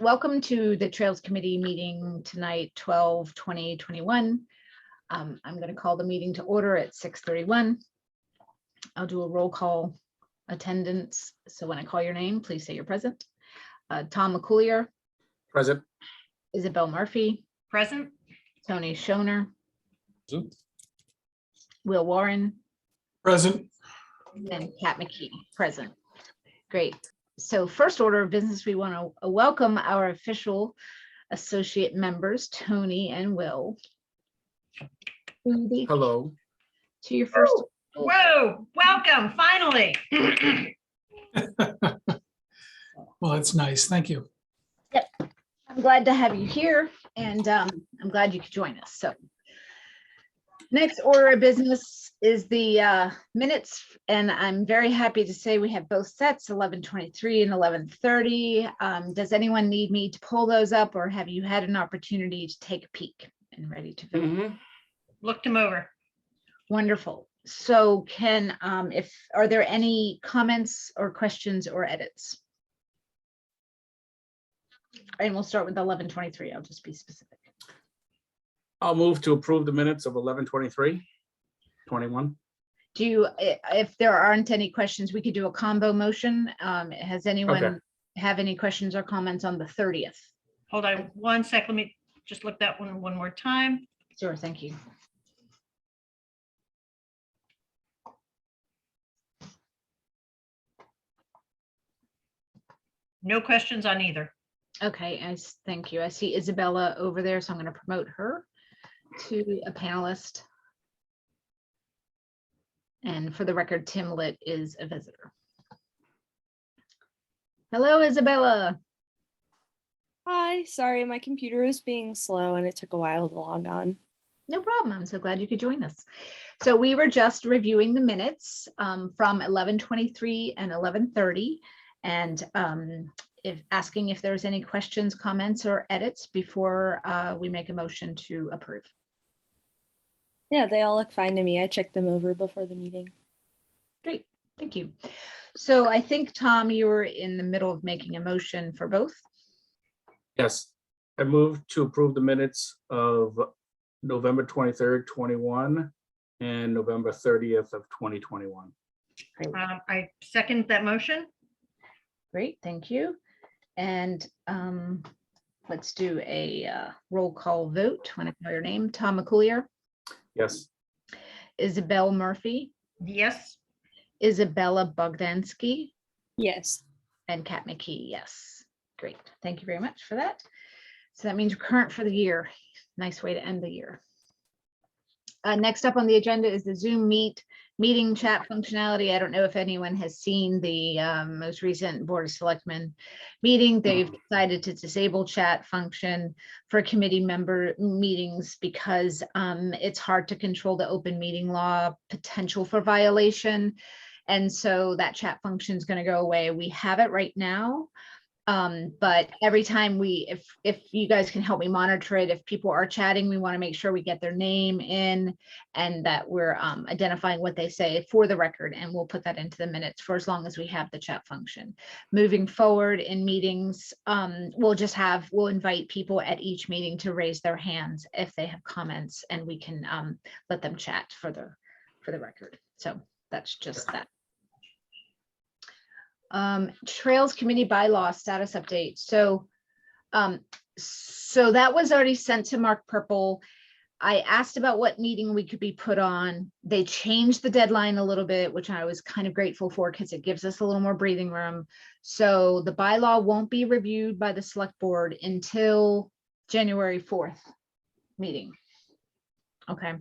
Welcome to the Trails Committee meeting tonight, 12/20/21. I'm going to call the meeting to order at 6:31. I'll do a roll call attendance. So when I call your name, please say you're present. Tom McCoolier. Present. Isabel Murphy. Present. Tony Schoner. Present. Will Warren. Present. And Kat McKee. Present. Great. So first order of business, we want to welcome our official associate members, Tony and Will. Hello. To your first. Whoa, welcome, finally. Well, that's nice. Thank you. Yep. I'm glad to have you here, and I'm glad you could join us. So next order of business is the minutes, and I'm very happy to say we have both sets, 11:23 and 11:30. Does anyone need me to pull those up, or have you had an opportunity to take a peek and ready to vote? Looked them over. Wonderful. So are there any comments or questions or edits? And we'll start with 11:23. I'll just be specific. I'll move to approve the minutes of 11/23/21. If there aren't any questions, we could do a combo motion. Has anyone have any questions or comments on the 30th? Hold on one sec. Let me just look that one more time. Sure, thank you. No questions on either. Okay, thank you. I see Isabella over there, so I'm going to promote her to a panelist. And for the record, Tim Litt is a visitor. Hello, Isabella. Hi, sorry, my computer was being slow and it took a while to log on. No problem. I'm so glad you could join us. So we were just reviewing the minutes from 11:23 and 11:30, and asking if there's any questions, comments, or edits before we make a motion to approve. Yeah, they all look fine to me. I checked them over before the meeting. Great, thank you. So I think, Tom, you were in the middle of making a motion for both. Yes, I move to approve the minutes of November 23rd, 21 and November 30th of 2021. I second that motion. Great, thank you. And let's do a roll call vote when I call your name. Tom McCoolier. Yes. Isabel Murphy. Yes. Isabella Bogdansky. Yes. And Kat McKee, yes. Great, thank you very much for that. So that means you're current for the year. Nice way to end the year. Next up on the agenda is the Zoom meeting chat functionality. I don't know if anyone has seen the most recent Board of Selectmen meeting. They've decided to disable chat function for committee member meetings because it's hard to control the open meeting law potential for violation. And so that chat function is going to go away. We have it right now. But every time if you guys can help me monitor it, if people are chatting, we want to make sure we get their name in and that we're identifying what they say for the record, and we'll put that into the minutes for as long as we have the chat function. Moving forward in meetings, we'll invite people at each meeting to raise their hands if they have comments, and we can let them chat for the record. So that's just that. Trails Committee bylaws status update. So that was already sent to Mark Purple. I asked about what meeting we could be put on. They changed the deadline a little bit, which I was kind of grateful for because it gives us a little more breathing room. So the bylaw won't be reviewed by the select board until January 4th meeting. Okay.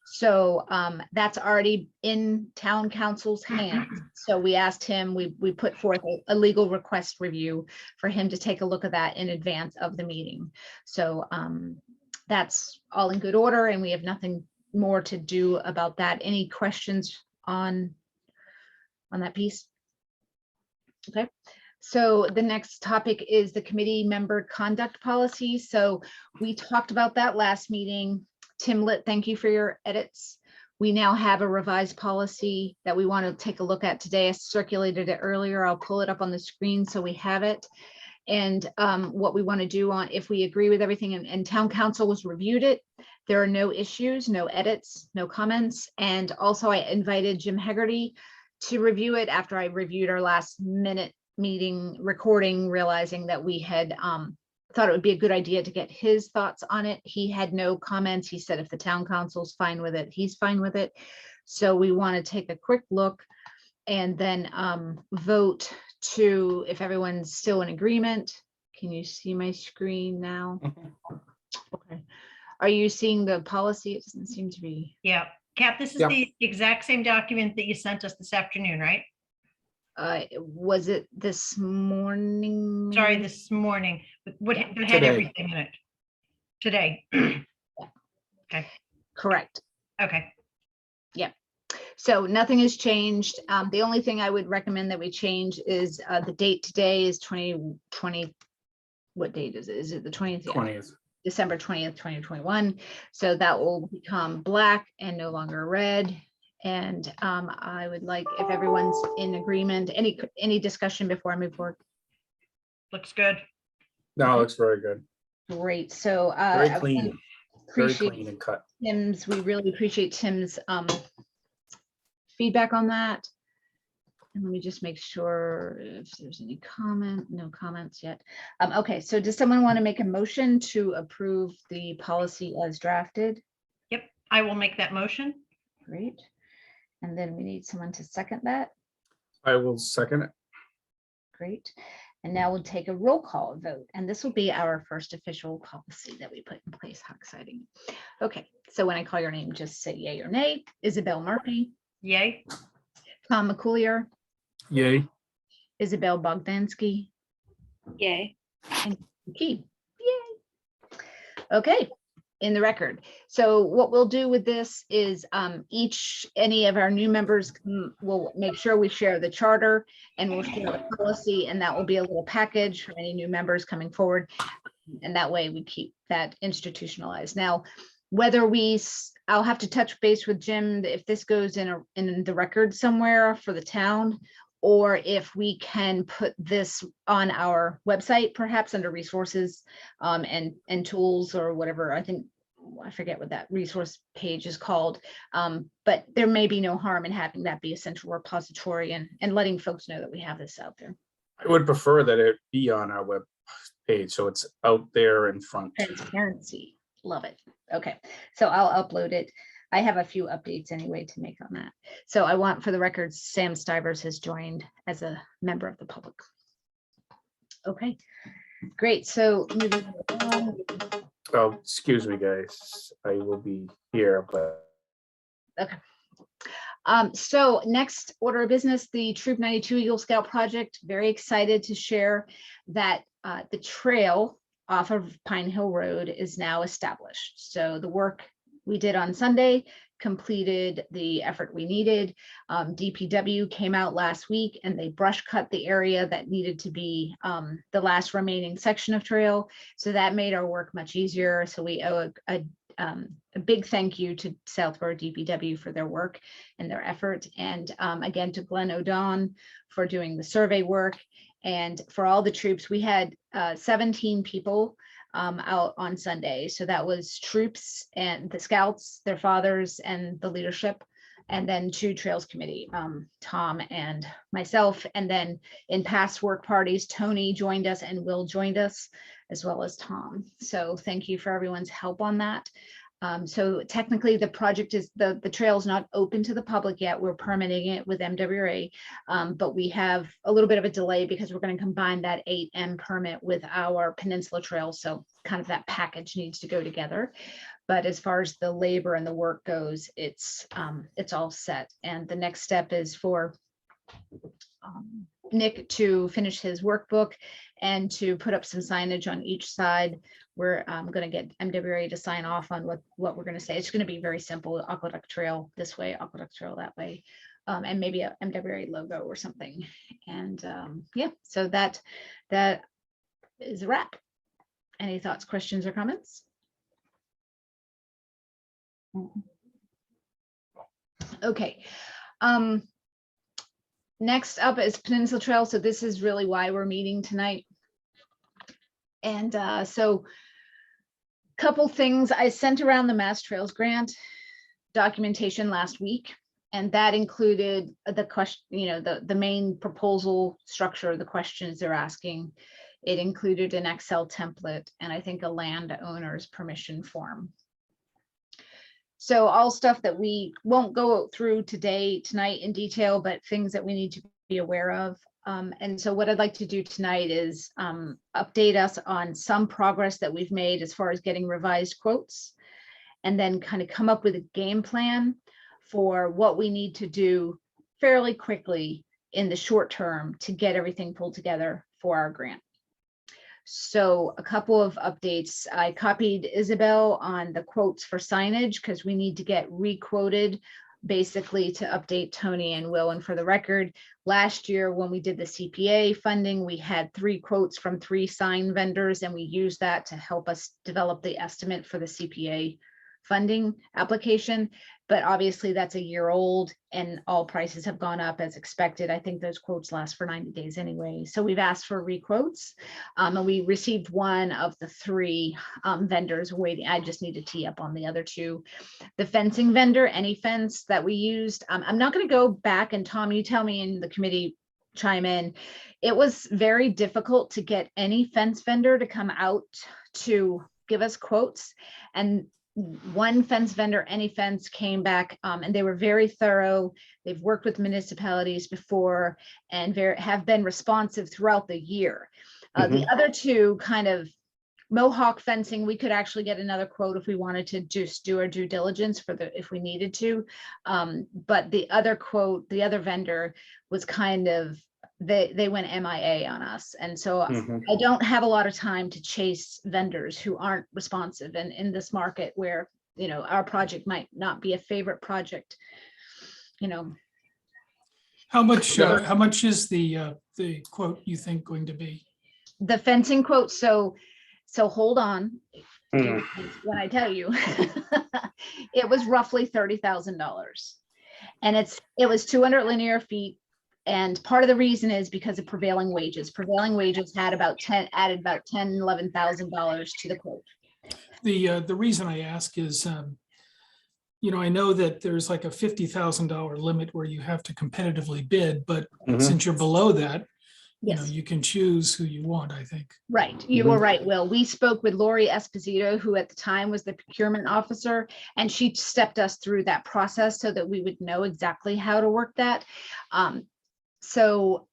So that's already in town council's hands. So we asked him, we put forth a legal request review for him to take a look at that in advance of the meeting. So that's all in good order, and we have nothing more to do about that. Any questions on that piece? Okay. So the next topic is the committee member conduct policy. So we talked about that last meeting. Tim Litt, thank you for your edits. We now have a revised policy that we want to take a look at today. I circulated it earlier. I'll pull it up on the screen so we have it. And what we want to do on, if we agree with everything and town council has reviewed it, there are no issues, no edits, no comments. And also I invited Jim Hegarty to review it after I reviewed our last minute meeting recording, realizing that we had thought it would be a good idea to get his thoughts on it. He had no comments. He said if the town council's fine with it, he's fine with it. So we want to take a quick look and then vote to, if everyone's still in agreement. Can you see my screen now? Okay. Are you seeing the policy? It doesn't seem to be. Yeah. Kat, this is Yeah. the exact same document that you sent us this afternoon, right? Was it this morning? Sorry, maybe? this morning. What had Today. everything in it? Today. Correct. Okay. So nothing has changed. The only thing I would recommend that we change is the date today is 2020. What date is it? Is it the 20th? Yeah. 20th. December 20th, 2021. So that will become black and no longer red. And I would like, if everyone's in agreement, any discussion before I move forward. Looks good. No, it looks very good. Great. So Very I clean. Very appreciate clean and cut. Tim's, we really appreciate Tim's feedback on that. And let me just make sure if there's any comment, no comments yet. Okay, so does someone want to make a motion to approve the policy as drafted? Yep, I will make that motion. Great. And then we need someone to second that. I will second it. Great. And now we'll take a roll call vote. And this will be our first official policy that we put in place. How exciting. Okay, so when I call your name, just say yay or nay. Isabel Murphy, Yay. Tom McCoolier, Yay. Isabel Bogdansky, Yay. and Key. Yay. Okay, in the record. So what we'll do with this is any of our new members will make sure we share the charter and we'll share the policy, and that will be a little package for any new members coming forward. And that way we keep that institutionalized. Now, whether I'll have to touch base with Jim if this goes in the record somewhere for the town, or if we can put this on our website, perhaps under resources and tools or whatever. I forget what that resource page is called, but there may be no harm in having that be a central repository and letting folks know that we have this out there. I would prefer that it be on our web page, so it's out there in front. Transparency, love it. Okay, so I'll upload it. I have a few updates anyway to make on that. So I want, for the record, Sam Stivers has joined as a member of the public. Okay, great. So moving on. Oh, excuse me, guys. I will be here, but Okay. So next order of business, the Troop 92 Eagle Scout project. Very excited to share that the trail off of Pine Hill Road is now established. So the work we did on Sunday completed the effort we needed. DPW came out last week and they brush cut the area that needed to be the last remaining section of trail. So that made our work much easier. So we owe a big thank you to Southborough DPW for their work and their effort. And again, to Glenn O'Don for doing the survey work. And for all the troops, we had 17 people out on Sunday. So that was troops and the scouts, their fathers, and the leadership, and then 2 trails committee, Tom and myself. And then in past work parties, Tony joined us and Will joined us, as well as Tom. So thank you for everyone's help on that. So technically the project is, the trail is not open to the public yet. We're permitting it with MWRA, but we have a little bit of a delay because we're going to combine that 8M permit with our Peninsula Trail. So kind of that package needs to go together. But as far as the labor and the work goes, it's all set. And the next step is for Nick to finish his workbook and to put up some signage on each side. We're going to get MWRA to sign off on what we're going to say. It's going to be very simple. Aqueduct Trail this way, Aqueduct Trail that way, and maybe a MWRA logo or something. And yeah, so that is a wrap. Any thoughts, questions, or comments? Okay. Next up is Peninsula Trail. So this is really why we're meeting tonight. And so couple things, I sent around the Mass Trails grant documentation last week, and that included the question, the main proposal structure, the questions they're asking. It included an Excel template and I think a landowner's permission form. So all stuff that we won't go through tonight in detail, but things that we need to be aware of. And so what I'd like to do tonight is update us on some progress that we've made as far as getting revised quotes, and then kind of come up with a game plan for what we need to do fairly quickly in the short term to get everything pulled together for our grant. So a couple of updates. I copied Isabel on the quotes for signage because we need to get re-quoted basically to update Tony and Will. And for the record, last year when we did the CPA funding, we had 3 quotes from 3 sign vendors, and we used that to help us develop the estimate for the CPA funding application. But obviously that's a year old and all prices have gone up as expected. I think those quotes last for 90 days anyway. So we've asked for re-quotes, and we received 1 of the 3 vendors waiting. I just need to tee up on the other 2. The fencing vendor, Any Fence, that we used, I'm not going to go back, and Tom, you tell me in the committee, chime in. It was very difficult to get any fence vendor to come out to give us quotes, and one fence vendor, Any Fence, came back and they were very thorough. They've worked with municipalities before and have been responsive throughout the year. The other 2, kind of Mohawk fencing, we could actually get another quote if we wanted to just do our due diligence if we needed to. But the other quote, the other vendor was kind of, they went MIA on us. And so I don't have a lot of time to chase vendors who aren't responsive. And in this market where, our project might not be a favorite project, How much is the quote you think going to be? The fencing quote. So hold on. When I tell you, it was roughly $30,000, and it was 200 linear feet. And part of the reason is because of prevailing wages. Prevailing wages added about $11,000 to the quote. The reason I ask is, I know that there's like a $50,000 limit where you have to competitively bid, but since you're below that, Yes. you can choose who you want, I think. Right. You were right, Will. We spoke with Lori Esposito, who at the time was the procurement officer, and she stepped us through that process so that we would know exactly how to work that. So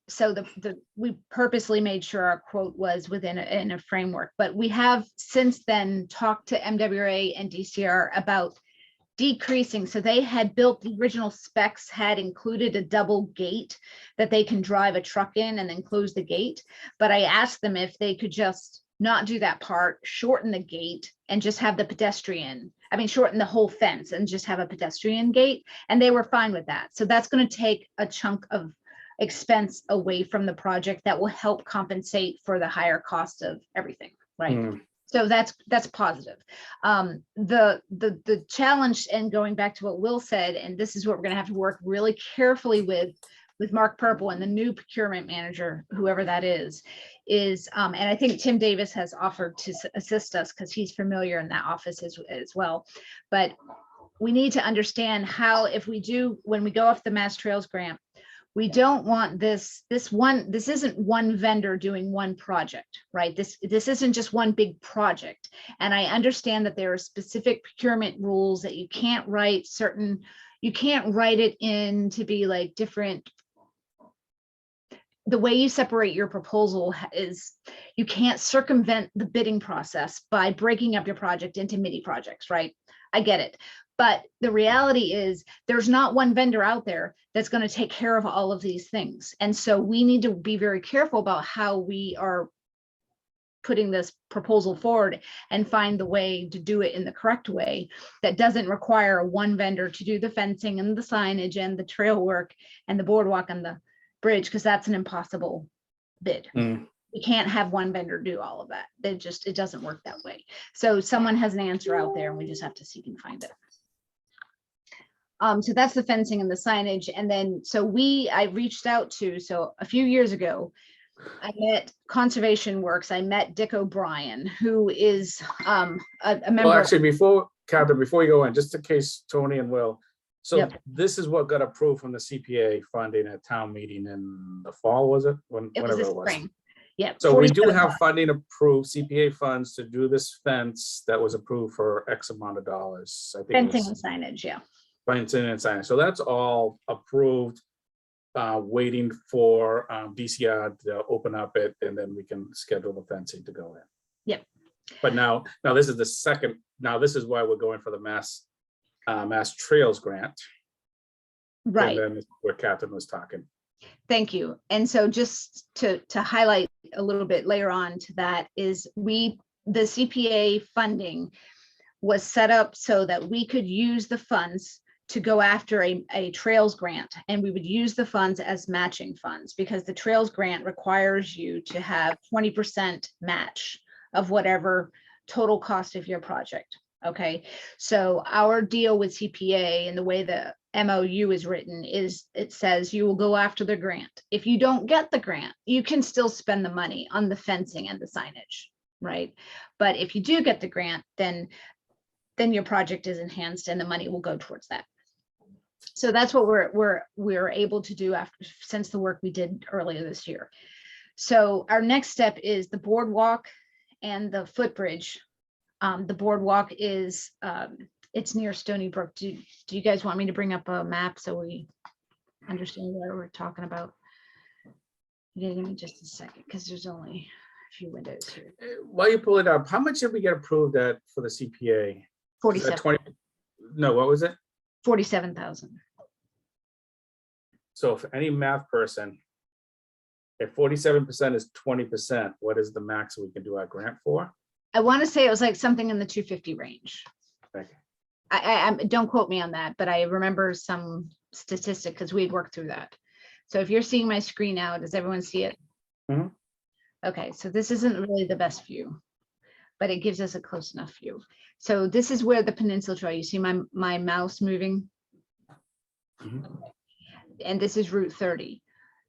we purposely made sure our quote was within a framework, but we have since then talked to MWA and DCR about decreasing. So they had built, the original specs had included a double gate that they can drive a truck in and then close the gate. But I asked them if they could just not do that part, shorten the gate and just have the shorten the whole fence and just have a pedestrian gate. And they were fine with that. So that's going to take a chunk of expense away from the project that will help compensate for the higher cost of everything, right? So that's positive. The challenge, and going back to what Will said, and this is what we're going to have to work really carefully with Mark Purple and the new procurement manager, whoever that is, and I think Tim Davis has offered to assist us because he's familiar in that office as well. But we need to understand how, when we go off the Mass Trails grant, we don't want this isn't one vendor doing one project, right? This isn't just one big project. And I understand that there are specific procurement rules that you can't write it in to be like different. The way you separate your proposal is you can't circumvent the bidding process by breaking up your project into mini projects, right? I get it. But the reality is there's not one vendor out there that's going to take care of all of these things. And so we need to be very careful about how we are putting this proposal forward and find the way to do it in the correct way that doesn't require one vendor to do the fencing and the signage and the trail work and the boardwalk and the bridge, because that's an impossible bid. We can't have one vendor do all of that. It doesn't work that way. So someone has an answer out there and we just have to seek and find it. So that's the fencing and the signage. And then, I reached out to, a few years ago, I met Conservationworks. I met Dick O'Brien, who is a member. Well, actually, Captain, before you go in, just in case Tony and Will. So Yep. this is what got approved from the CPA funding at town meeting in the fall, was it? It was Whenever this it was. spring. Yep. So we do 47 have bucks. funding approved, CPA funds to do this fence that was approved for X amount of dollars. I think it Fencing was and signage, yeah. fencing and signage. So that's all approved. Waiting for DCR to open up it, and then we can schedule the fencing to go in. Yep. But now this is the second, now this is why we're going for the Mass Trails grant. Right. And then where Captain was talking. Thank you. And so just to highlight a little bit later on to that is the CPA funding was set up so that we could use the funds to go after a trails grant, and we would use the funds as matching funds because the trails grant requires you to have 20% match of whatever total cost of your project. Okay, so our deal with CPA and the way the MOU is written is it says you will go after the grant. If you don't get the grant, you can still spend the money on the fencing and the signage, right? But if you do get the grant, then your project is enhanced and the money will go towards that. So that's what we're able to do since the work we did earlier this year. So our next step is the boardwalk and the footbridge. The boardwalk is it's near Stony Brook. Do you guys want me to bring up a map so we understand what we're talking about? Give me just a second because there's only a few windows here. While you pull it up, how much did we get approved at for the CPA? Is that 20? No, what was it? 47,000. So for any math person, if 47% is 20%, what is the max we can do our grant for? I want to say it was like something in the 250 range. Okay. I don't quote me on that, but I remember some statistic because we'd worked through that. So if you're seeing my screen now, does everyone see it? Mhm. Okay, so this isn't really the best view, but it gives us a close enough view. So this is where the Peninsula Trail, you see my mouse moving? Mhm. And this is Route 30.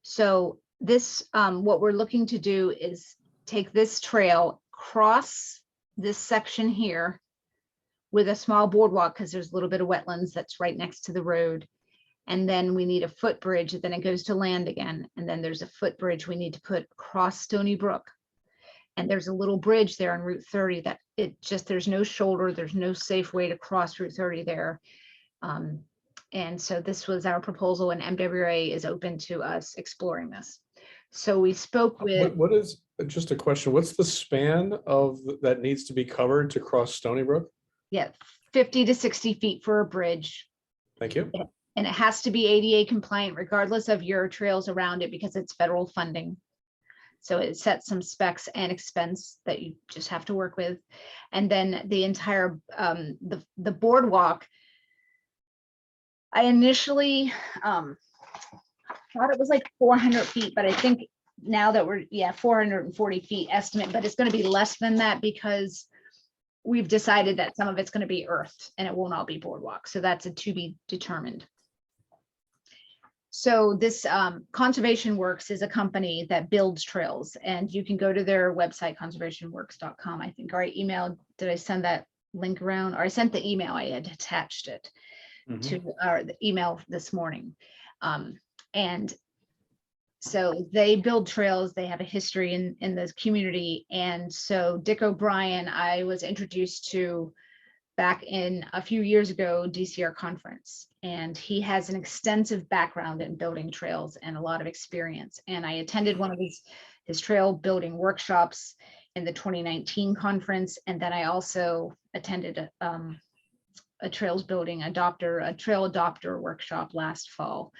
So this, what we're looking to do is take this trail, cross this section here with a small boardwalk because there's a little bit of wetlands that's right next to the road. And then we need a footbridge, then it goes to land again. And then there's a footbridge we need to put across Stony Brook. And there's a little bridge there on Route 30 that there's no shoulder, there's no safe way to cross Route 30 there. And so this was our proposal, and MWA is open to us exploring this. So we spoke with. What is, just a question, what's the span of that needs to be covered to cross Stony Brook? Yeah, 50 to 60 feet for a bridge. Thank you. And it has to be ADA compliant regardless of your trails around it because it's federal funding. So it sets some specs and expense that you just have to work with. And then the entire, the boardwalk, I initially thought it was like 400 feet, but I think now that we're, 440 feet estimate, but it's going to be less than that because we've decided that some of it's going to be earth and it won't all be boardwalk. So that's a to be determined. So this Conservationworks is a company that builds trails, and you can go to their website, conservationworks.com, I think, or I emailed, did I send that link around? Or I sent the email, I had attached it to the email this morning. And so they build trails, they have a history in the community. And so Dick O'Brien, I was introduced to back in a few years ago, DCR conference, and he has an extensive background in building trails and a lot of experience. And I attended one of his trail building workshops in the 2019 conference. And then I also attended a trails building a trail adopter workshop last fall.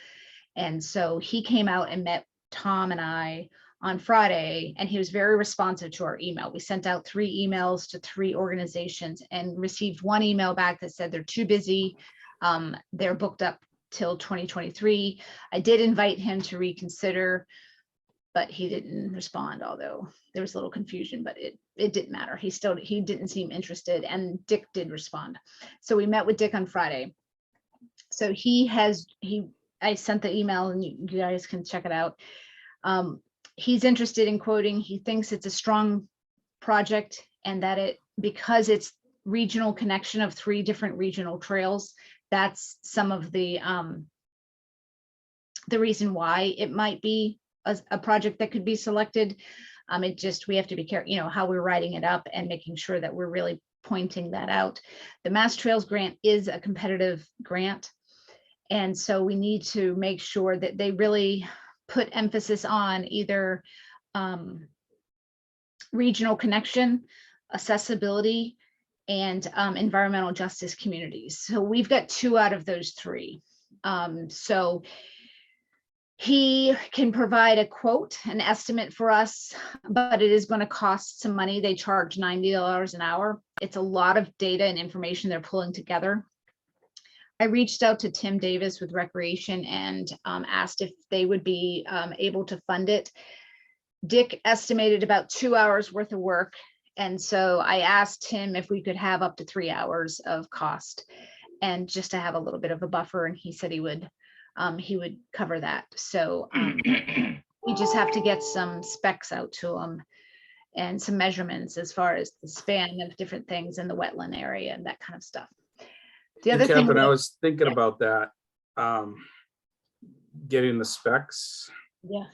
And so he came out and met Tom and I on Friday, and he was very responsive to our email. We sent out 3 emails to 3 organizations and received 1 email back that said they're too busy. They're booked up till 2023. I did invite him to reconsider, but he didn't respond, although there was a little confusion, but it didn't matter. He didn't seem interested, and Dick did respond. So we met with Dick on Friday. So I sent the email and you guys can check it out. He's interested in quoting. He thinks it's a strong project and that because it's regional connection of 3 different regional trails, that's some of the reason why it might be a project that could be selected. We have to be careful, how we're writing it up and making sure that we're really pointing that out. The Mass Trails grant is a competitive grant. And so we need to make sure that they really put emphasis on either regional connection, accessibility, and environmental justice communities. So we've got 2 out of those 3. So he can provide a quote, an estimate for us, but it is going to cost some money. They charge $90 an hour. It's a lot of data and information they're pulling together. I reached out to Tim Davis with Recreation and asked if they would be able to fund it. Dick estimated about 2 hours worth of work. And so I asked him if we could have up to 3 hours of cost and just to have a little bit of a buffer. And he said he would cover that. So we just have to get some specs out to him and some measurements as far as the span of different things in the wetland area and that kind of stuff. The other thing, Captain, I was thinking about that, getting the specs. yeah,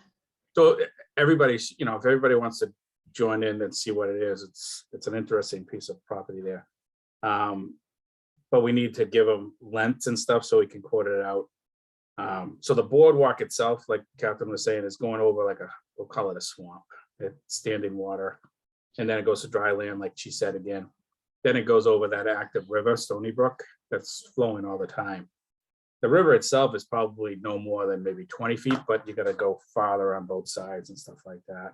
So everybody's, if everybody wants to join in and see what it is, it's an interesting piece of property there. But we need to give them lengths and stuff so we can quote it out. So the boardwalk itself, like Captain was saying, is going over like we'll call it a swamp. It's standing water. And then it goes to dry land, like she said again. Then it goes over that active river, Stony Brook, that's flowing all the time. The river itself is probably no more than maybe 20 feet, but you got to go farther on both sides and stuff like that.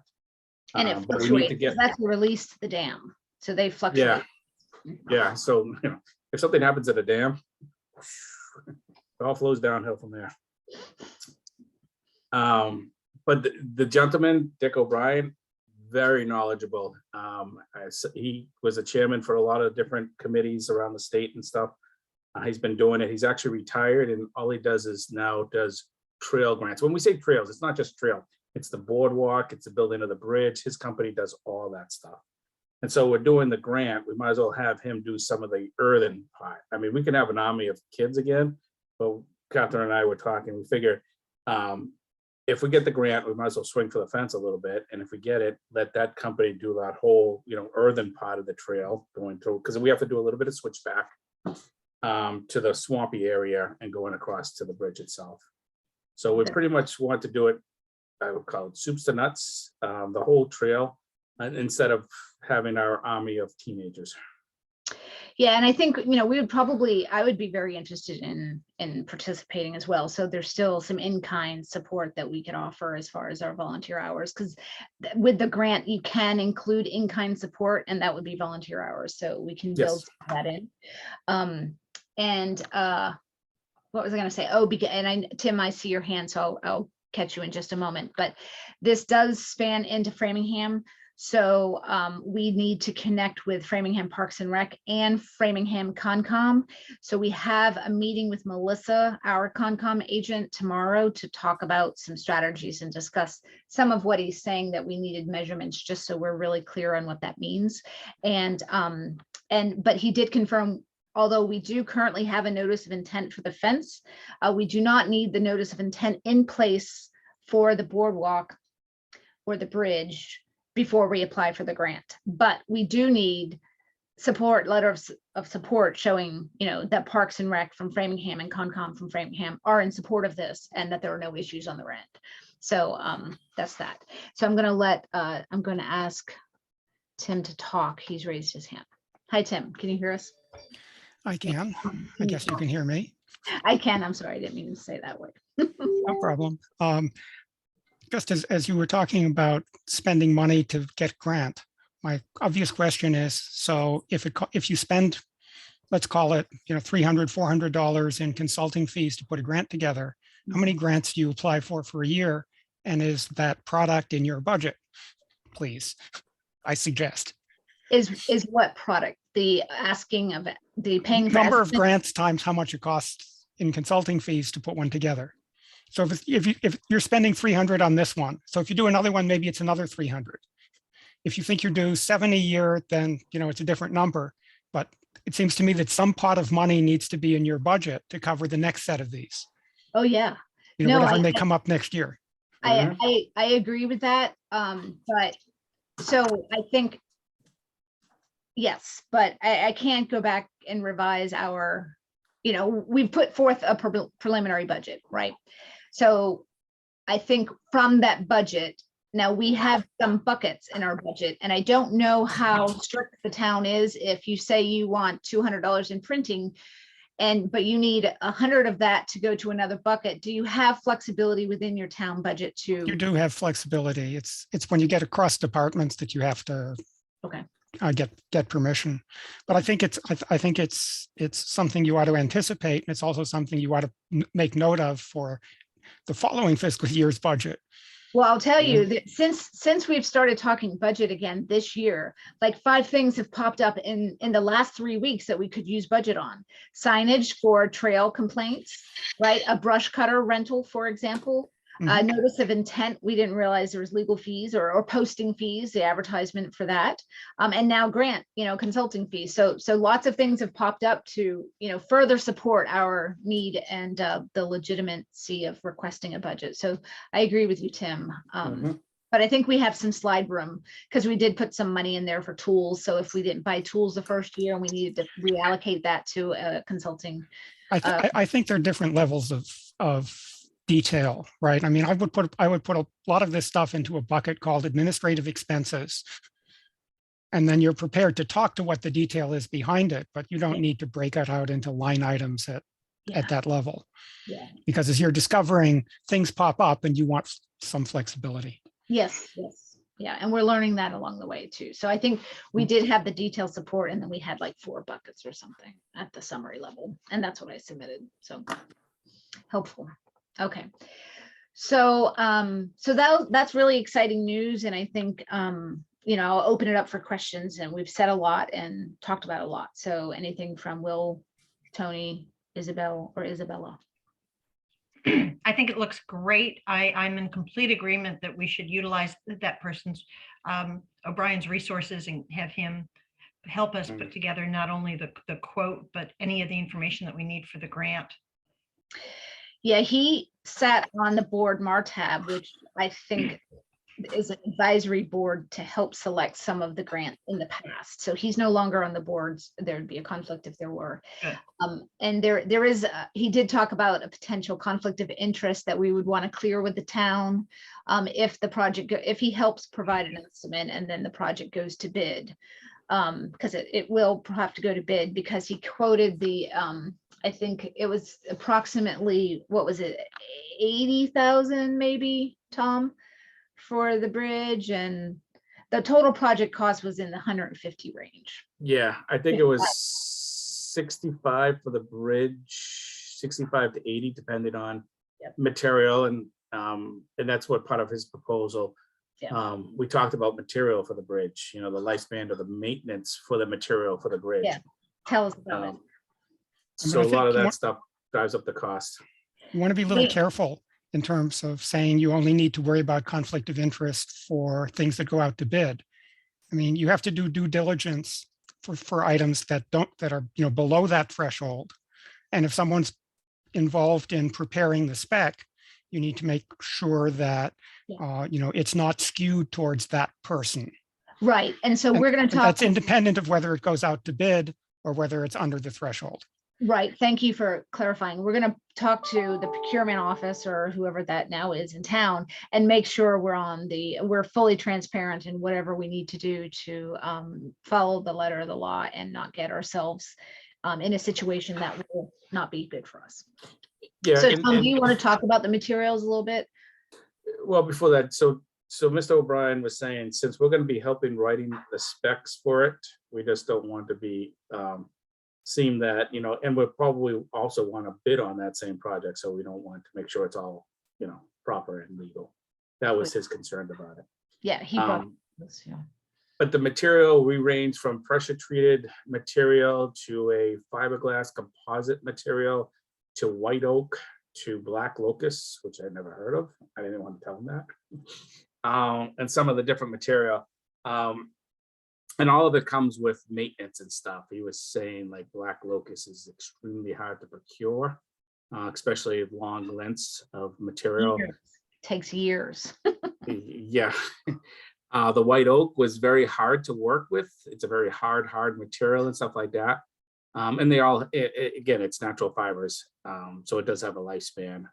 and it But we need to fluctuates. get, That's released to the dam. So they fluctuate. yeah. So if something happens at a dam, it all flows downhill from there. But the gentleman, Dick O'Brien, very knowledgeable. He was a chairman for a lot of different committees around the state and stuff. He's been doing it. He's actually retired, and all he does is now does trail grants. When we say trails, it's not just trail. It's the boardwalk, it's the building of the bridge. His company does all that stuff. And so we're doing the grant. We might as well have him do some of the earthen part. I mean, we can have an army of kids again, but Catherine and I were talking, we figure if we get the grant, we might as well swing for the fence a little bit. And if we get it, let that company do that whole, earthen part of the trail going through, because we have to do a little bit of switchback to the swampy area and going across to the bridge itself. So we pretty much want to do it, I would call it soups to nuts, the whole trail, instead of having our army of teenagers. Yeah, and I think, I would be very interested in participating as well. So there's still some in-kind support that we can offer as far as our volunteer hours, because with the grant, you can include in-kind support, and that would be volunteer hours. So we can build that in. What was I going to say? Oh, Tim, I see your hand, so I'll catch you in just a moment. But this does span into Framingham. So we need to connect with Framingham Parks and Rec and Framingham Concom. So we have a meeting with Melissa, our Concom agent, tomorrow to talk about some strategies and discuss some of what he's saying that we needed measurements, just so we're really clear on what that means. But he did confirm, although we do currently have a notice of intent for the fence, we do not need the notice of intent in place for the boardwalk or the bridge before we apply for the grant. But we do need letters of support showing, that Parks and Rec from Framingham and Concom from Framingham are in support of this and that there are no issues on the end. So that's that. So I'm going to ask Tim to talk. He's raised his hand. Hi, Tim. Can you hear us? I can. I guess you can hear me. I can. I'm sorry. I didn't mean to say that way. No problem. Just as you were talking about spending money to get grant, my obvious question is, so if you spend, let's call it, $300, $400 in consulting fees to put a grant together, how many grants do you apply for a year? And is that product in your budget? Please, I suggest. Is what product? The asking of the paying for Number of estimate? grants times how much it costs in consulting fees to put one together. So if you're spending 300 on this one, so if you do another one, maybe it's another 300. If you think you're due 70 a year, then, you know, it's a different number. But it seems to me that some pot of money needs to be in your budget to cover the next set of these, Oh, yeah. you know, No, whatever may come up next year. I agree with that. But so I think, yes, but I can't go back and revise our, you know, we've put forth a preliminary budget, right? So I think from that budget, now we have some buckets in our budget, and I don't know how strict the town is. If you say you want $200 in printing, but you need 100 of that to go to another bucket, do you have flexibility within your town budget You to? do have flexibility. It's when you get across departments that you have to Okay. Get permission. But I think it's something you ought to anticipate. And it's also something you ought to make note of for the following fiscal year's budget. Well, I'll tell you that since we've started talking budget again this year, like 5 things have popped up in the last 3 weeks that we could use budget on. Signage for trail complaints, right? A brush cutter rental, for example. Notice of intent, we didn't realize there was legal fees or posting fees, the advertisement for that. And now grant, you know, consulting fees. So lots of things have popped up to, you know, further support our need and the legitimacy of requesting a budget. So I agree with you, Tim. But I think we have some slide room because we did put some money in there for tools. So if we didn't buy tools the first year and we needed to reallocate that to consulting. I think there are different levels of detail, right? I mean, I would put a lot of this stuff into a bucket called administrative expenses. And then you're prepared to talk to what the detail is behind it, but you don't need to break it out into line items at that level. Yeah. Because as you're discovering, things pop up and you want some flexibility. Yes. Yeah, and we're learning that along the way too. So I think we did have the detailed support, and then we had like 4 buckets or something at the summary level, and that's what I submitted. So helpful. Okay. So that's really exciting news, and I think you know, I'll open it up for questions, and we've said a lot and talked about a lot. So anything from Will, Tony, Isabel, or Isabella? I think it looks great. I'm in complete agreement that we should utilize that person's, O'Brien's resources and have him help us put together not only the quote, but any of the information that we need for the grant. Yeah, he sat on the board MARTAB, which I think is an advisory board to help select some of the grant in the past. So he's no longer on the boards. There'd be a conflict if there were. Good. And there is, he did talk about a potential conflict of interest that we would want to clear with the town if the project, if he helps provide an estimate and then the project goes to bid. Because it will have to go to bid, because he quoted the, I think it was approximately, what was it, 80,000 maybe, Tom, for the bridge, and the total project cost was in the 150 range. Yeah, I think it was 65 for the bridge, 65 to 80, depending on material, and that's what part of his proposal. We talked about material for the bridge, you know, the lifespan of the maintenance for the material for the bridge. Yeah. Tell us about it. So a lot of that stuff drives up the cost. You want to be a little careful in terms of saying you only need to worry about conflict of interest for things that go out to bid. I mean, you have to do due diligence for items that are, you know, below that threshold. And if someone's involved in preparing the spec, you need to make sure that, you know, it's not skewed towards that person. Right. And so we're going to talk. That's independent of whether it goes out to bid or whether it's under the threshold. Right. Thank you for clarifying. We're going to talk to the procurement office or whoever that now is in town and make sure we're fully transparent in whatever we need to do to follow the letter of the law and not get ourselves in a situation that will not be good for us. Yeah. So Tom, do you want to talk about the materials a little bit? Well, before that, so Mr. O'Brien was saying, since we're going to be helping writing the specs for it, we just don't want to be seem that, you know, and we'll probably also want to bid on that same project. So we don't want to make sure it's all, you know, proper and legal. That was his concern about it. Yeah, he brought this, yeah. But the material, we range from pressure treated material to a fiberglass composite material to white oak to black locusts, which I'd never heard of. I didn't want to tell him that. And some of the different material. And all of it comes with maintenance and stuff. He was saying like black locust is extremely hard to procure, especially long lengths of material. Takes years. Yeah. The white oak was very hard to work with. It's a very hard material and stuff like that. And they all, again, it's natural fibers. So it does have a lifespan.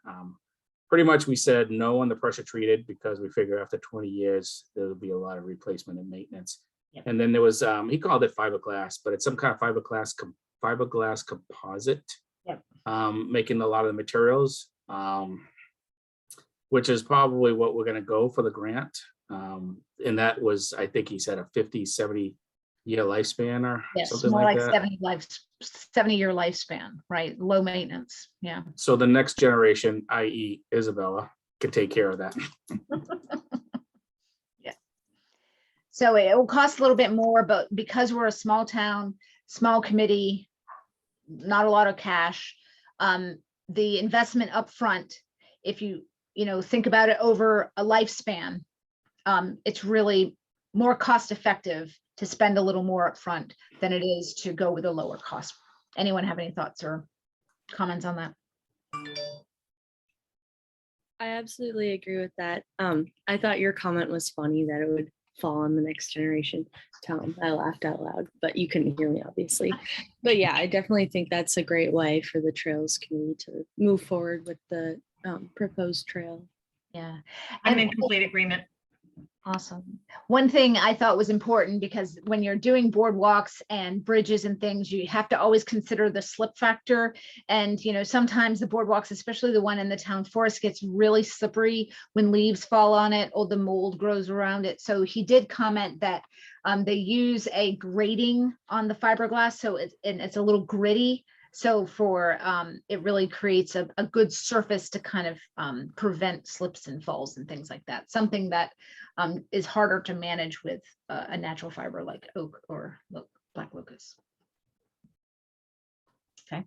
Pretty much we said no on the pressure treated because we figure after 20 years, there'll be a lot of replacement and maintenance. Yep. And then there was, he called it fiberglass, but it's some kind of fiberglass composite. Yep. Making a lot of the materials, which is probably what we're going to go for the grant. And that was, I think he said a 50-70 year lifespan or Yes, something more like like that. 70-year lifespan, right? Low maintenance. Yeah. So the next generation, i.e. Isabella, can take care of that. Yeah. So it will cost a little bit more, but because we're a small town, small committee, not a lot of cash, the investment up front, if you think about it over a lifespan, it's really more cost effective to spend a little more upfront than it is to go with a lower cost. Anyone have any thoughts or comments on that? I absolutely agree with that. I thought your comment was funny that it would fall on the next generation. Tom, I laughed out loud, but you couldn't hear me, obviously. But yeah, I definitely think that's a great way for the Trails Committee to move forward with the proposed trail. Yeah. I'm in complete agreement. Awesome. One thing I thought was important, because when you're doing boardwalks and bridges and things, you have to always consider the slip factor. And, sometimes the boardwalks, especially the one in the town forest, gets really slippery when leaves fall on it or the mold grows around it. So he did comment that they use a grating on the fiberglass. So it's a little gritty. So it really creates a good surface to kind of prevent slips and falls and things like that. Something that is harder to manage with a natural fiber like oak or black locust. Okay.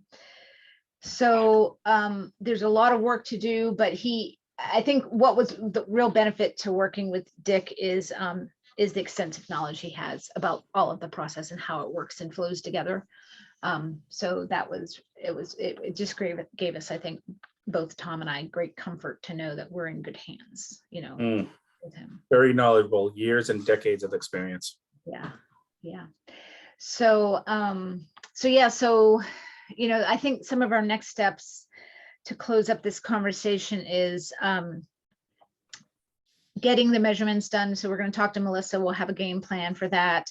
So there's a lot of work to do, but I think what was the real benefit to working with Dick is the extensive knowledge he has about all of the process and how it works and flows together. So it just gave us, I think, both Tom and I, great comfort to know that we're in good hands, with him. Very knowledgeable, years and decades of experience. Yeah. Yeah. So, I think some of our next steps to close up this conversation is getting the measurements done. So we're going to talk to Melissa. We'll have a game plan for that.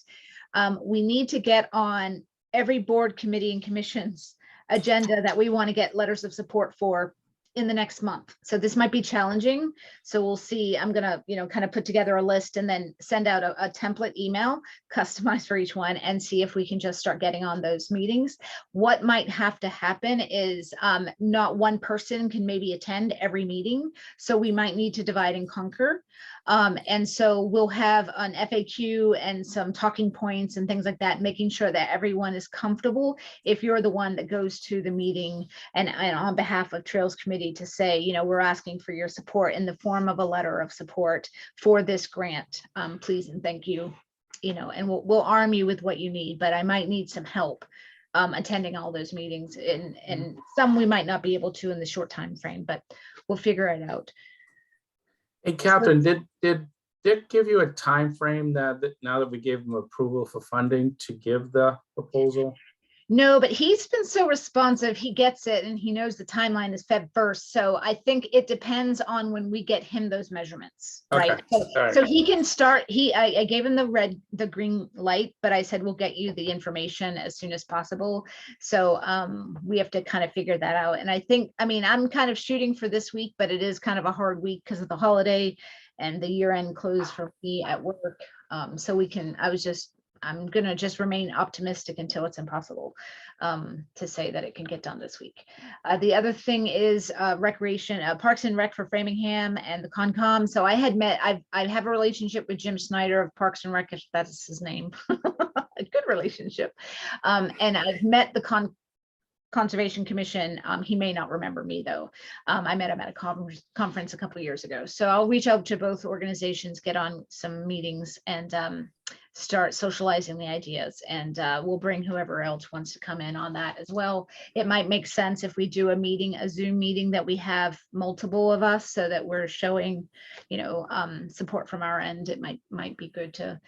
We need to get on every board, committee, and commission's agenda that we want to get letters of support for in the next month. So this might be challenging. So we'll see. I'm gonna, kind of put together a list and then send out a template email customized for each one and see if we can just start getting on those meetings. What might have to happen is not one person can maybe attend every meeting. So we might need to divide and conquer. And so we'll have an FAQ and some talking points and things like that, making sure that everyone is comfortable. If you're the one that goes to the meeting and on behalf of Trails Committee to say, we're asking for your support in the form of a letter of support for this grant, please and thank you, and we'll arm you with what you need, but I might need some help attending all those meetings, and some we might not be able to in the short time frame, but we'll figure it out. Hey, Catherine, did Dick give you a time frame that now that we gave him approval for funding to give the proposal? No, but he's been so responsive. He gets it, and he knows the timeline is Feb 1st. So I think it depends on when we get him those measurements, right? Okay. All right. So he can start. I gave him the green light, but I said we'll get you the information as soon as possible. So we have to kind of figure that out. And I'm kind of shooting for this week, but it is kind of a hard week because of the holiday and the year-end close for me at work. So I'm going to just remain optimistic until it's impossible to say that it can get done this week. The other thing is recreation, Parks and Rec for Framingham and the Concom. So I have a relationship with Jim Snyder of Parks and Rec, if that's his name, a good relationship. And I've met the Conservation Commission. He may not remember me though. I met him at a conference a couple of years ago. So I'll reach out to both organizations, get on some meetings, and start socializing the ideas. And we'll bring whoever else wants to come in on that as well. It might make sense if we do a Zoom meeting, that we have multiple of us, so that we're showing, support from our end. It might be good to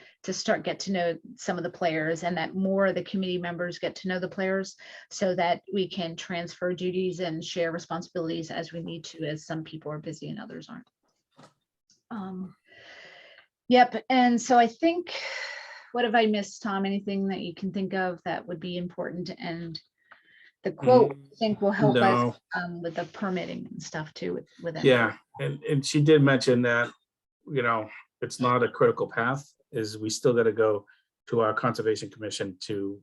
get to know some of the players, and that more of the committee members get to know the players, so that we can transfer duties and share responsibilities as we need to, as some people are busy and others aren't. Yep. And so I think, what have I missed, Tom? Anything that you can think of that would be important? And the quote, I think, will help us with the permitting and stuff too. With it. Yeah, and she did mention that, it's not a critical path, is we still got to go to our Conservation Commission to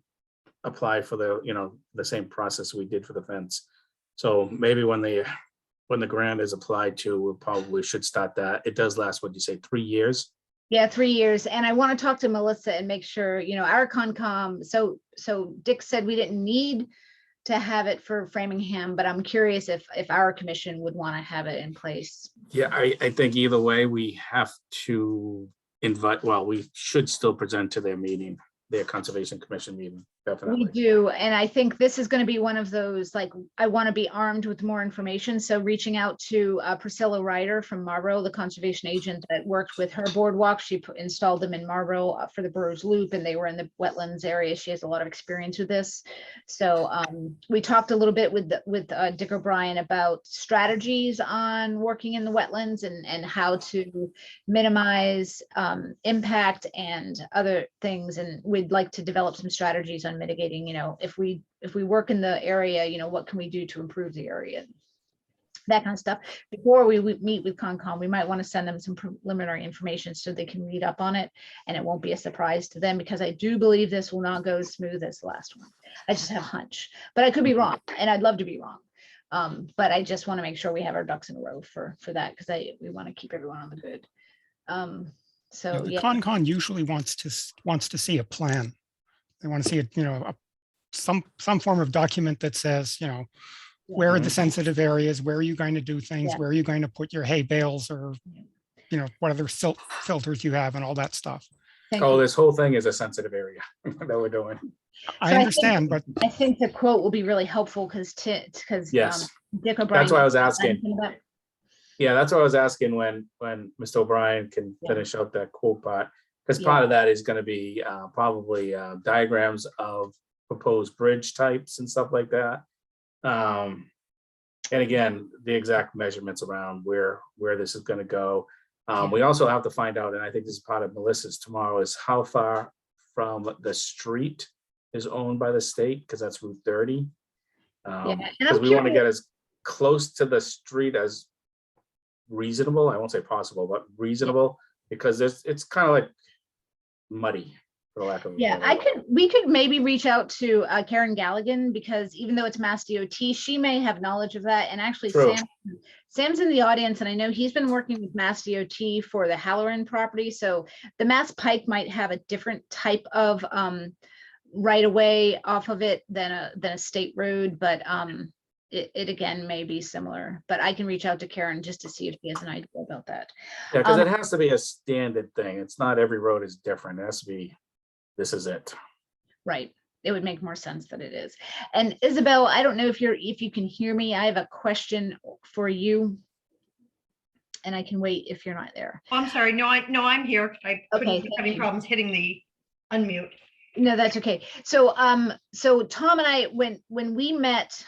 apply for the same process we did for the fence. So maybe when the grant is applied to, we probably should start that. It does last, what do you say, 3 years? Yeah, 3 years. And I want to talk to Melissa and make sure, our Concom, so Dick said we didn't need to have it for Framingham, but I'm curious if our commission would want to have it in place. Yeah, I think either way, we have to we should still present to their meeting, their Conservation Commission meeting, definitely. We do, and I think this is going to be one of those, like, I want to be armed with more information. So reaching out to Priscilla Ryder from Marlboro, the conservation agent that worked with her Boardwalk. She installed them in Marlboro for the Burroughs Loop, and they were in the wetlands area. She has a lot of experience with this. So we talked a little bit with Dick O'Brien about strategies on working in the wetlands and how to minimize impact and other things. And we'd like to develop some strategies on mitigating, if we work in the area, what can we do to improve the area, that kind of stuff. Before we meet with Concom, we might want to send them some preliminary information so they can read up on it, and it won't be a surprise to them, because I do believe this will not go as smooth as the last one. I just have a hunch, but I could be wrong, and I'd love to be wrong. But I just want to make sure we have our ducks in a row for that, because we want to keep everyone on the good. So The yeah. Concon usually wants to see a plan. They want to see some form of document that says, where are the sensitive areas? Where are you going to do things? Yeah. Where are you going to put your hay bales, or, what other filters you have and all all stuff. Thank Oh, you. this whole thing is a sensitive area that we're doing. I So understand, but I think the quote will be really helpful because Yes, Dick O'Brien. that's what I was asking. anything about- Yeah, that's what I was asking when Mr. O'Brien can Yeah. finish out that quote part. Because Yeah. part of that is going to be probably diagrams of proposed bridge types and stuff like that. And again, the exact measurements around where this is going to go. We also have to find out, and I think this is part of Melissa's tomorrow, is how far from the street is owned by the state, because that's Route 30. and Because I'm we want to curious- get as close to the street as reasonable. I won't say possible, but reasonable, because it's kind of like muddy, for lack of a Yeah, better word. we could maybe reach out to Karen Galligan, because even though it's Mass DOT, she may have knowledge of that. And actually True. Sam's in the audience, and I know he's been working with Mass DOT for the Halloran property. So the Mass Pike might have a different type of right of way off of it than a state road, but it again may be similar. But I can reach out to Karen just to see if she has an idea about that. Yeah, because it has to be a standard thing. It's not every road is different. It has to be, this is it. Right. It would make more sense that it is. And Isabel, I don't know if you can hear me. I have a question for you. And I can wait if you're not there. Oh, I'm sorry. No, I'm here. I couldn't Okay, keep thank having you. problems hitting the unmute. No, that's okay. So so Tom and I, when we met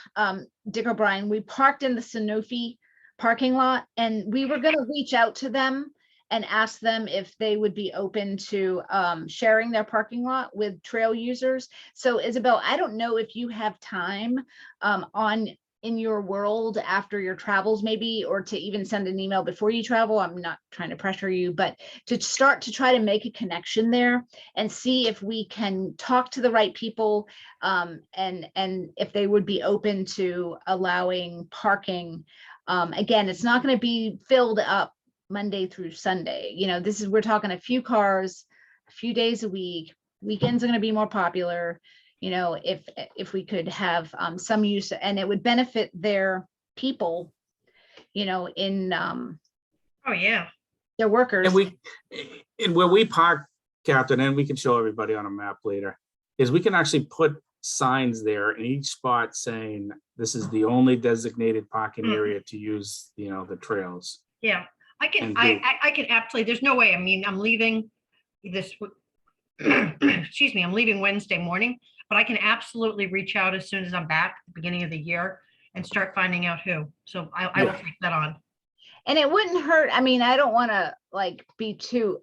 Dick O'Brien, we parked in the Sanofi parking lot, and we were going to reach out to them and ask them if they would be open to sharing their parking lot with trail users. So Isabel, I don't know if you have time in your world after your travels, maybe, or to even send an email before you travel. I'm not trying to pressure you, but to start to try to make a connection there and see if we can talk to the right people, and if they would be open to allowing parking. Again, it's not going to be filled up Monday through Sunday. We're talking a few cars, a few days a week. Weekends are going to be more popular. you know, if we could have some use, and it would benefit their people, you know, in Oh, yeah. their workers. And where we park, Captain, and we can show everybody on a map later, is we can actually put signs there in each spot saying this is the only designated parking area to use, you know, the trails. Yeah, I can, And I can absolutely, there's no way, I mean, I'm leaving this, excuse me, I'm leaving Wednesday morning, but I can absolutely reach out as soon as I'm back, at the beginning of the year, and start finding out who. So I will take that on. And it wouldn't hurt. I mean, I don't want to like be too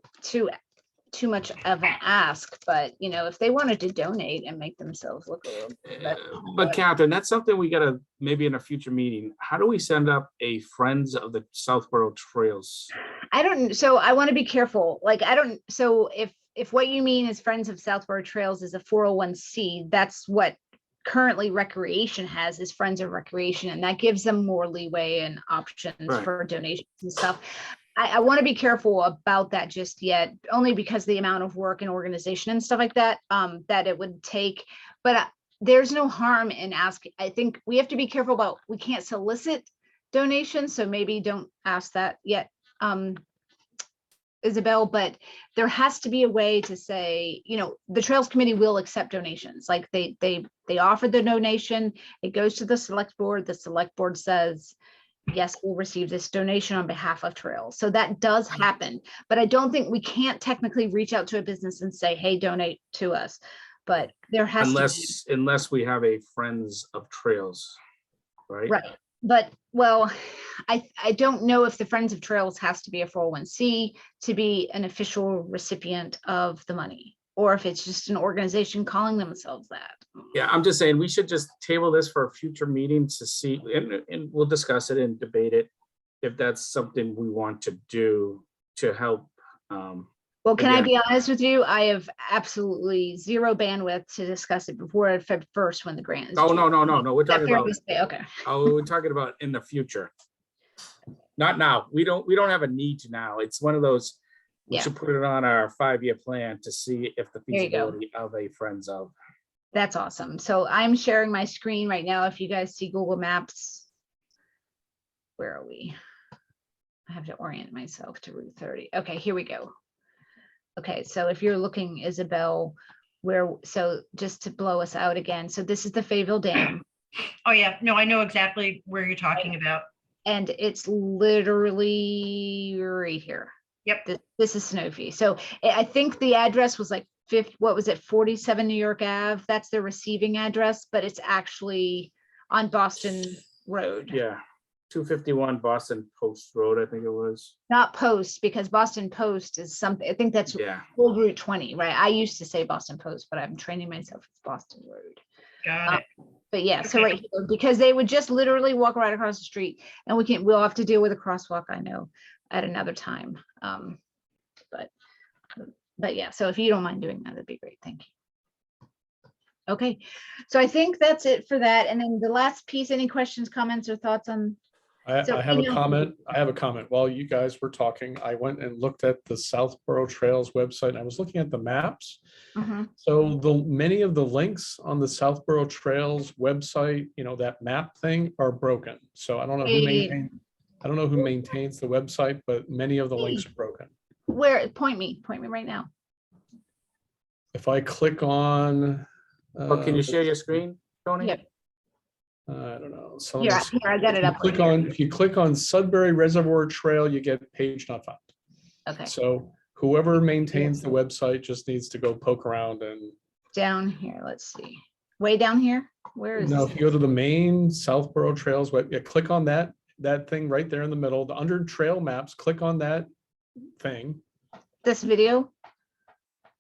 much of an ask, but you know, if they wanted to donate and make themselves look a little better. But Catherine, that's something we gotta, maybe in a future meeting, how do we send up a Friends of the Southborough Trails? So I want to be careful. Like, so if what you mean is Friends of Southborough Trails is a 401c, that's what currently recreation has, is Friends of Recreation, and that gives them more leeway and options Right. for donations and stuff. I want to be careful about that just yet, only because the amount of work and organization and stuff like that, that it would take. But there's no harm in asking. I think we have to be careful about, we can't solicit donations, so maybe don't ask that yet, Isabel, but there has to be a way to say, you know, the Trails Committee will accept donations. Like they offered the donation, it goes to the select board, the select board says, yes, we'll receive this donation on behalf of Trails. So that does happen, but I don't think we can't technically reach out to a business and say, hey, donate to us. But there has to be. Unless we have a Friends of Trails, right? Right. But well, I don't know if the Friends of Trails has to be a 401c to be an official recipient of the money, or if it's just an organization calling themselves that. Yeah, I'm just saying we should just table this for a future meeting to see, and we'll discuss it and debate it if that's something we want to do to help. Well, can I Again. be honest with you? I have absolutely zero bandwidth to discuss it before Feb 1st when the grant is. Oh, due. no, we're Is that talking fair about, to say? Okay. we're talking about in the future. Not now. We don't have a need to now. It's one of those, we Yeah. should put it on our 5-year plan to see if the There you go. feasibility of a Friends of. That's awesome. So I'm sharing my screen right now. If you guys see Google Maps, where are we? I have to orient myself to Route 30. Okay, here we go. Okay, so if you're looking, Isabel, so just to blow us out again. So this is the Fayetteville Dam, Oh, yeah, no, I know exactly where you're talking about. and it's literally right here. Yep. This is Sanofi. So I think the address was like 47 New York Ave. That's the receiving address, but it's actually on Boston Road. Yeah, 251 Boston Post Road, I think it was. Not Post, because Boston Post is something, I think that's Yeah, old Route 20, right? I used to say Boston Post, but I'm training myself, it's Boston Road. Got it. But yeah, so Okay. right here, because they would just literally walk right across the street, and we'll have to deal with a crosswalk, I know, at another time. But yeah, so if you don't mind doing that, that'd be great. Thank you. Okay, so I think that's it for that. And then the last piece, any questions, comments, or thoughts on? So, I have a email- comment. I have a comment. While you guys were talking, I went and looked at the Southborough Trails website. And I was looking at the maps. Mhm. So many of the links on the Southborough Trails website, you know, that map thing are broken. So I don't know who maintains the website, but many of the links are broken. Where, point me right now. If I click on. oh, can you share your screen, Tony? Yep. I don't know. So Here, let me see. I got it up. If you click on Sudbury Reservoir Trail, you get page not found. Okay, So whoever maintains the website just needs to go poke around and. down here, let's see. Way down here? Where is? No, if you go to the main Southborough Trails web, yeah, click on that thing right there in the middle, under trail maps, click on that thing. This video?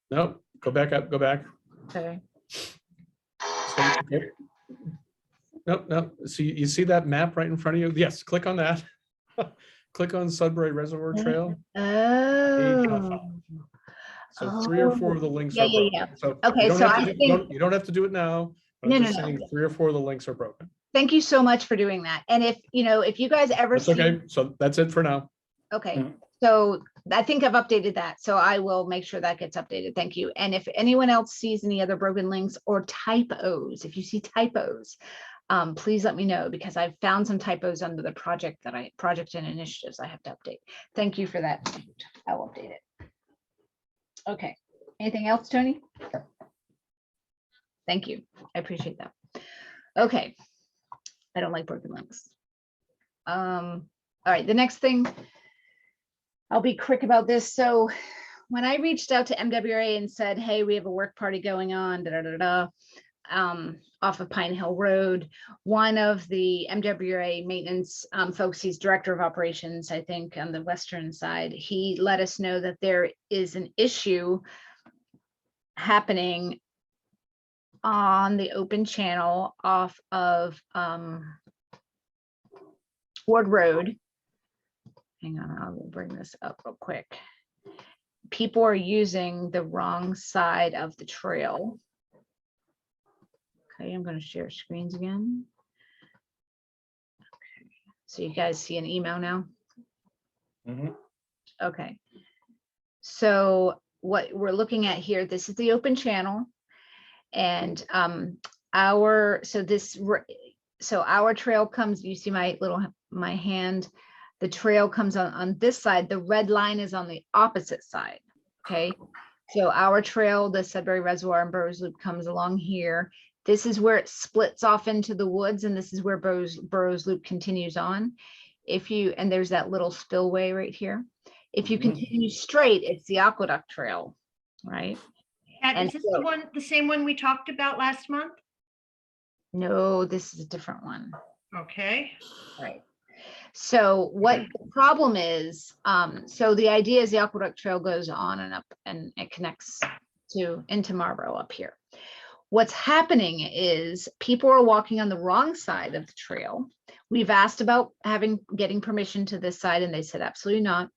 Nope, go back up, go back. Okay. So, nope. So you see that map right in front of you? Yes, click on that. Click on Sudbury Reservoir Trail. Oh. So 3 or 4 of the links Yeah, are yeah, broken. yeah. So Okay, you don't so have to I do- think- you don't have to do it now. But No, I'm no, just no. saying 3 or 4 of the links are broken. Thank you so much for doing that. And if you guys ever That's see, okay. So that's it for now. okay, Mm. so I think I've updated that, so I will make sure that gets updated. Thank you. And if anyone else sees any other broken links or typos, if you see typos, please let me know, because I've found some typos under the project and initiatives I have to update. Thank you for that. I'll update it. Okay. Anything else, Tony? Thank you. I appreciate that. Okay. I don't like broken links. All right. The next thing, I'll be quick about this. So when I reached out to MWA and said, hey, we have a work party going on, off of Pine Hill Road, one of the MWA maintenance folks, he's director of operations, I think, on the western side, he let us know that there is an issue happening on the open channel off of Ward Road. Hang on, I'll bring this up real quick. People are using the wrong side of the trail. Okay, I'm going to share screens again. Okay, so you guys see an email now? Okay. So what we're looking at here, this is the open channel, and our trail comes, you see my hand, the trail comes on this side, the red line is on the opposite side. Okay, so our trail, the Sudbury Reservoir and Burroughs Loop, comes along here. This is where it splits off into the woods, and this is where Burroughs Loop continues on. And there's that little spillway right here. If you continue straight, it's the Aqueduct Trail, right? And is this the same one we talked about last month? No, this is a different one. Okay. Right. So what the problem is, so the idea is the Aqueduct Trail goes on and up, and it connects into Marlboro up here. What's happening is people are walking on the wrong side of the trail. We've asked about getting permission to this side, and they said absolutely not.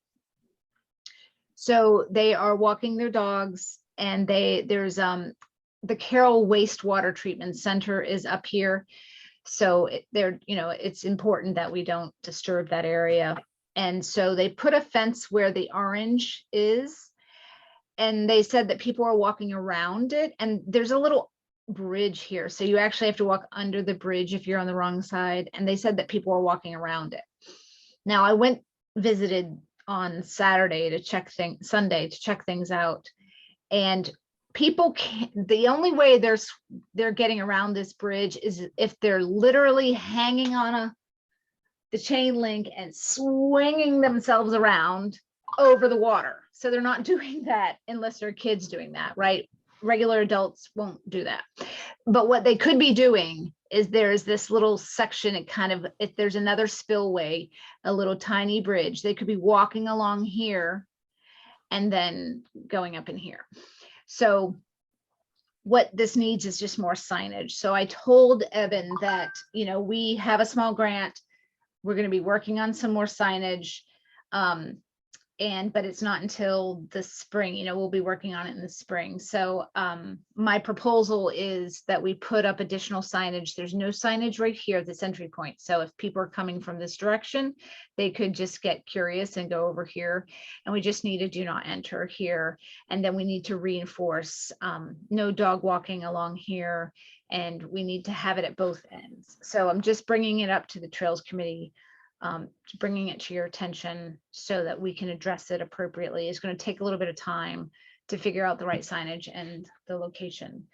So they are walking their dogs, and there's the Carroll Wastewater Treatment Center is up here. So it's important that we don't disturb that area. And so they put a fence where the orange is, and they said that people are walking around it, and there's a little bridge here. So you actually have to walk under the bridge if you're on the wrong side. And they said that people are walking around it. Now I visited on Sunday to check things out. And people the only way they're getting around this bridge is if they're literally hanging on the chain link and swinging themselves around over the water. So they're not doing that unless they're kids doing that, right? Regular adults won't do that. But what they could be doing is there's this little section, if there's another spillway, a little tiny bridge, they could be walking along here and then going up in here. So what this needs is just more signage. So I told Evan that, we have a small grant. We're going to be working on some more signage. But it's not until the spring, we'll be working on it in the spring. So my proposal is that we put up additional signage. There's no signage right here at this entry point. So if people are coming from this direction, they could just get curious and go over here. And we just need a do not enter here. And then we need to reinforce no dog walking along here. And we need to have it at both ends. So I'm just bringing it up to the Trails Committee, bringing it to your attention so that we can address it appropriately. It's going to take a little bit of time to figure out the right signage and the location.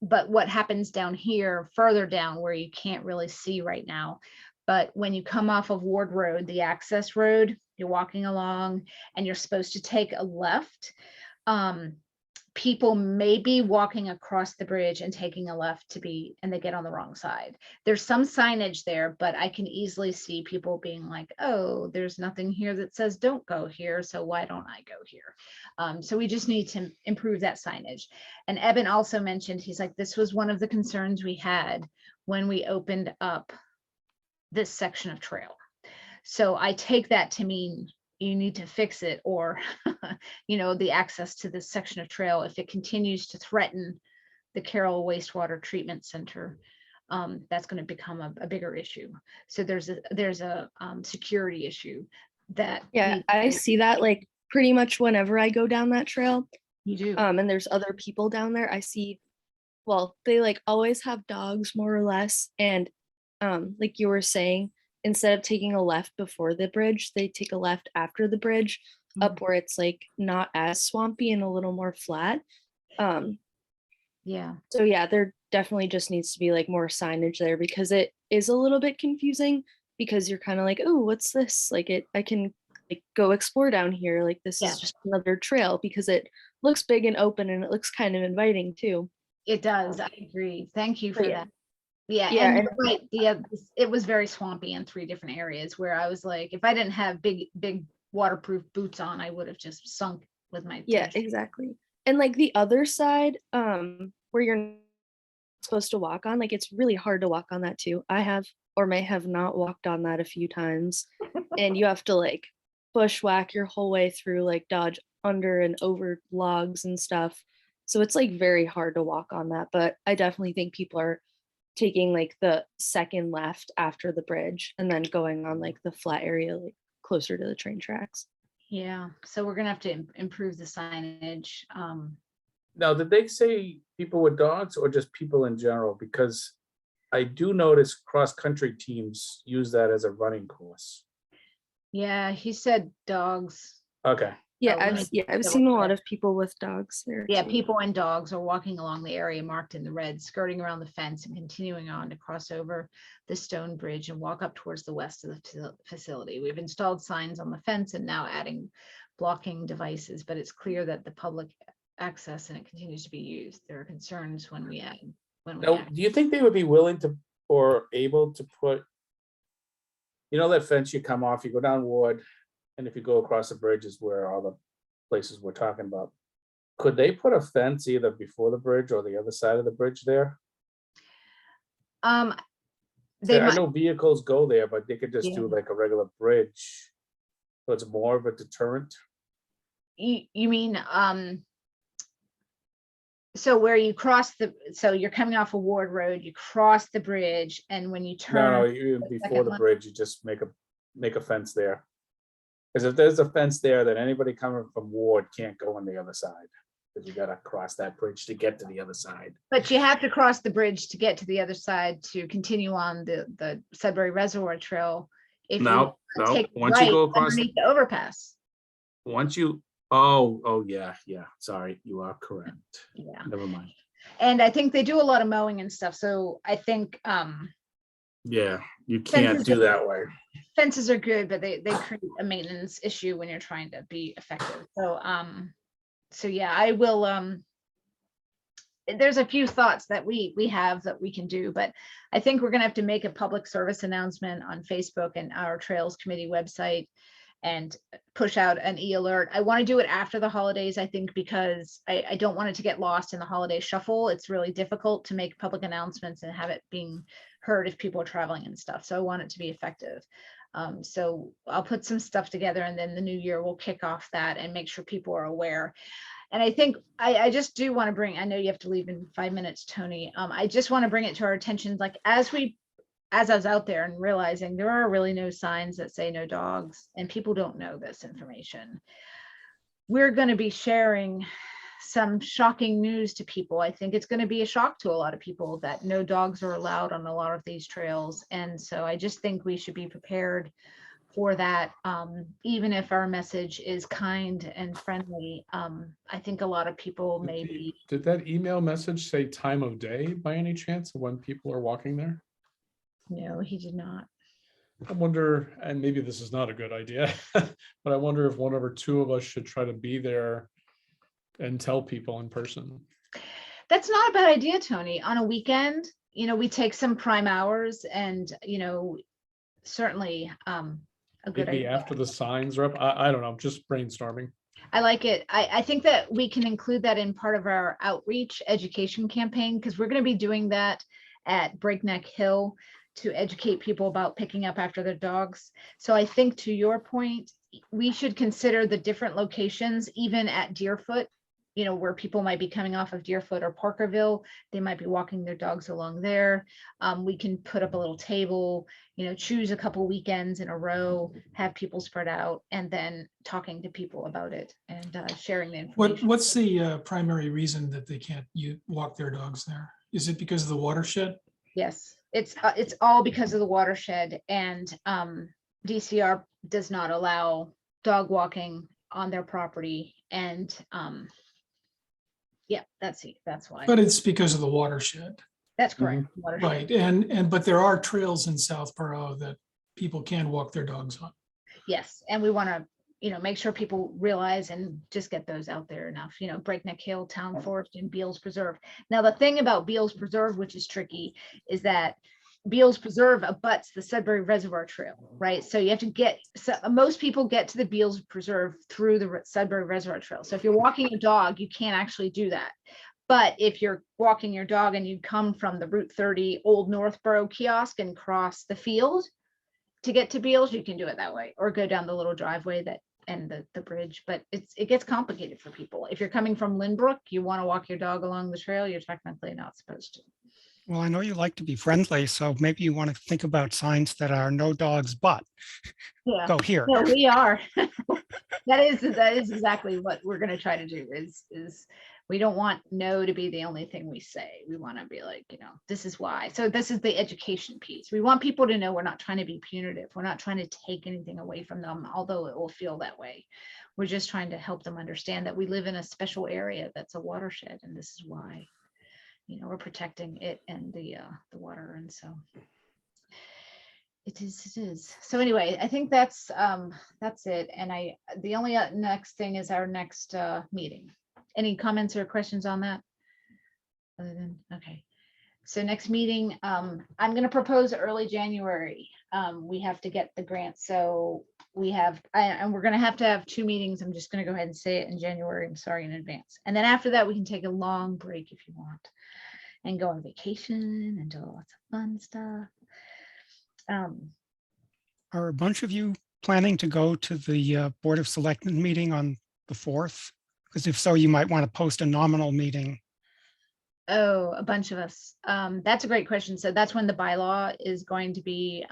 But what happens down here, further down where you can't really see right now, but when you come off of Ward Road, the access road, you're walking along and you're supposed to take a left. People may be walking across the bridge and taking a left and they get on the wrong side. There's some signage there, but I can easily see people being like, oh, there's nothing here that says don't go here, so why don't I go here? So we just need to improve that signage. And Eben also mentioned, he's like, this was one of the concerns we had when we opened up this section of trail. So I take that to mean you need to fix it, or the access to this section of trail, if it continues to threaten the Carroll Wastewater Treatment Center, that's going to become a bigger issue. So there's a security issue that I see that, like pretty much whenever I go down that trail, You do. and there's other people down there, I see, well, they like always have dogs more or less. And like you were saying, instead of taking a left before the bridge, they take a left after the bridge up where it's like not as swampy and a little more flat. Yeah. So yeah, there definitely just needs to be like more signage there because it is a little bit confusing because you're kind of like, oh, what's this? Like I can like go explore down here. Like this Yeah. is just another trail because it looks big and open and it looks kind of inviting too. It does. I agree. Thank you for But yeah. that. Yeah, Yeah, and and- you're right. It was very swampy in 3 different areas where I was like, if I didn't have big waterproof boots on, I would have just sunk with my Yeah, tennis. exactly. And like the other side, where you're not supposed to walk on, like it's really hard to walk on that too. I have or may have not walked on that a few times. And you have to like bushwhack your whole way through, like dodge under and over logs and stuff. So it's like very hard to walk on that. But I definitely think people are taking like the second left after the bridge and then going on like the flat area, like closer to the train tracks. Yeah, so we're gonna have to improve the signage. Now, did they say people with dogs or just people in general? Because I do notice cross-country teams use that as a running course. Yeah, he said dogs. Okay, Yeah, Oh, let me I've double seen a lot check. of people with dogs there. Yeah, too. people and dogs are walking along the area marked in the red, skirting around the fence and continuing on to cross over the stone bridge and walk up towards the west of the facility. We've installed signs on the fence and now adding blocking devices, but it's clear that the public access and it continues to be used. There are concerns when we add. now, do you think they would be willing to or able to put, you know, that fence you come off, you go down Ward, and if you go across the bridge is where all the places we're talking about. Could they put a fence either before the bridge or the other side of the bridge there? They I might, know vehicles go there, but they could just Yeah. do like a regular bridge. So it's more of a deterrent. you mean, so where you cross so you're coming off of Ward Road, you cross the bridge, and when you No, turn, even the before second the one? bridge, you just make a fence there. Because if there's a fence there, then anybody coming from Ward can't go on the other side. Because you gotta cross that bridge to get to the other side. But you have to cross the bridge to get to the other side to continue on the Sudbury Reservoir Trail. If No, you no, take once you right go across, underneath the overpass. once you, yeah, sorry, you are correct. Yeah, Never mind. and I think they do a lot of mowing and stuff, so I think Yeah, you can't do that way. fences are good, but they create a maintenance issue when you're trying to be effective. So yeah, I will there's a few thoughts that we have that we can do, but I think we're gonna have to make a public service announcement on Facebook and our Trails Committee website and push out an e-alert. I want to do it after the holidays, I think, because I don't want it to get lost in the holiday shuffle. It's really difficult to make public announcements and have it being heard if people are traveling and stuff. So I want it to be effective. So I'll put some stuff together and then the new year we'll kick off that and make sure people are aware. And I think I just do want to bring, I know you have to leave in 5 minutes, Tony. I just want to bring it to our attention, like as I was out there and realizing there are really no signs that say no dogs and people don't know this information. We're going to be sharing some shocking news to people. I think it's going to be a shock to a lot of people that no dogs are allowed on a lot of these trails. And so I just think we should be prepared for that, even if our message is kind and friendly. I think a lot of people maybe. Did that email message say time of day by any chance when people are walking there? No, he did not. I wonder, and maybe this is not a good idea, but I wonder if one or two of us should try to be there and tell people in person. That's not a bad idea, Tony. On a weekend, we take some prime hours and, certainly a good Maybe idea. after the signs are up. I don't know, just brainstorming. I like it. I think that we can include that in part of our outreach education campaign, because we're going to be doing that at Breakneck Hill to educate people about picking up after their dogs. So I think, to your point, we should consider the different locations, even at Deerfoot, you know, where people might be coming off of Deerfoot or Parkerville, they might be walking their dogs along there. We can put up a little table, you know, choose a couple weekends in a row, have people spread out, and then talking to people about it and sharing the information. What's the primary reason that they can't walk their dogs there? Is it because of the watershed? Yes, it's all because of the watershed, and DCR does not allow dog walking on their property, and yeah, that's why. But it's because of the watershed, That's correct. Watershed. right? But there are trails in Southborough that people can walk their dogs on. Yes, and we want to, you know, make sure people realize and just get those out there enough, you know, Breakneck Hill, Town Forest, and Beale's Preserve. Now, the thing about Beale's Preserve, which is tricky, is that Beale's Preserve abuts the Sudbury Reservoir Trail, right? So you have to most people get to the Beale's Preserve through the Sudbury Reservoir Trail. So if you're walking a dog, you can't actually do that. But if you're walking your dog and you come from the Route 30 Old Northborough kiosk and cross the field to get to Beale's, you can do it that way, or go down the little driveway and the bridge. But it gets complicated for people. If you're coming from Lynbrook, you want to walk your dog along the trail, you're technically not supposed to. Well, I know you like to be friendly, so maybe you want to think about signs that are no dogs, but Yeah. go here. No, we are. That is exactly what we're going to try to do is we don't want no to be the only thing we say. We want to be like, you know, this is why. So this is the education piece. We want people to know we're not trying to be punitive. We're not trying to take anything away from them, although it will feel that way. We're just trying to help them understand that we live in a special area that's a watershed, and this is why. You know, we're protecting it and the water, and so it is. So anyway, I think that's it. And the only next thing is our next meeting. Any comments or questions on that? Other than, okay. So next meeting, I'm going to propose early January. We have to get the grant, so we have, and we're going to have 2 meetings. I'm just going to go ahead and say it in January. I'm sorry in advance. And then after that, we can take a long break if you want, and go on vacation and do lots of fun stuff. Are a bunch of you planning to go to the Board of Selectmen meeting on the 4th? Because if so, you might want to post a nominal meeting. Oh, a bunch of us. That's a great question. So that's when the bylaw is going to be.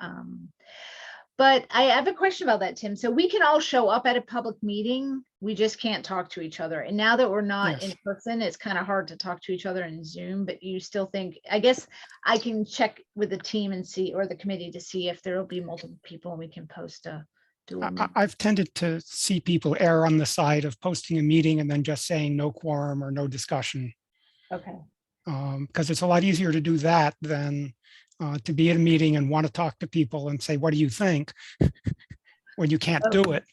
But I have a question about that, Tim. So we can all show up at a public meeting. We just can't talk to each other. And now that we're not in person, it's kind of hard to talk to each other in Zoom, but you still think, I guess I can check with the team and see, or the committee, to see if there will be multiple people and we can post a dual meeting. I've tended to see people err on the side of posting a meeting and then just saying no quorum or no discussion. Okay. Because it's a lot easier to do that than to be at a meeting and want to talk to people and say, what do you think? When you can't do it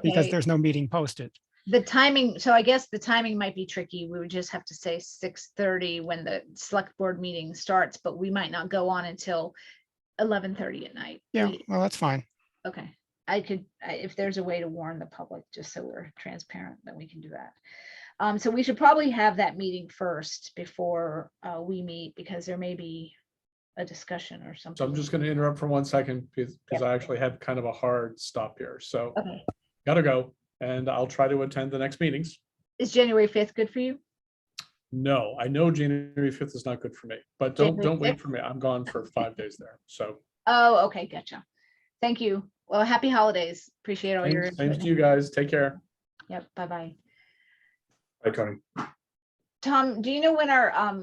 because there's no meeting posted. The timing, so I guess the timing might be tricky. We would just have to say 6:30 when the select board meeting starts, but we might not go on until 11:30 at night. Yeah, well, that's fine. Okay. If there's a way to warn the public, just so we're transparent, then we can do that. So we should probably have that meeting first before we meet, because there may be a discussion or something. So I'm just going to interrupt for 1 second because I actually have kind of a hard stop here. So Okay. gotta go, and I'll try to attend the next meetings. Is January 5th good for you? No, I know January 5th is not good for me, but don't wait for me. I'm gone for 5 days there. So. Oh, okay. Gotcha. Thank you. Well, happy holidays. Appreciate all your. Thanks to you guys. Take care. Yep. Bye-bye. Bye, Tony. Tom, do you know when our,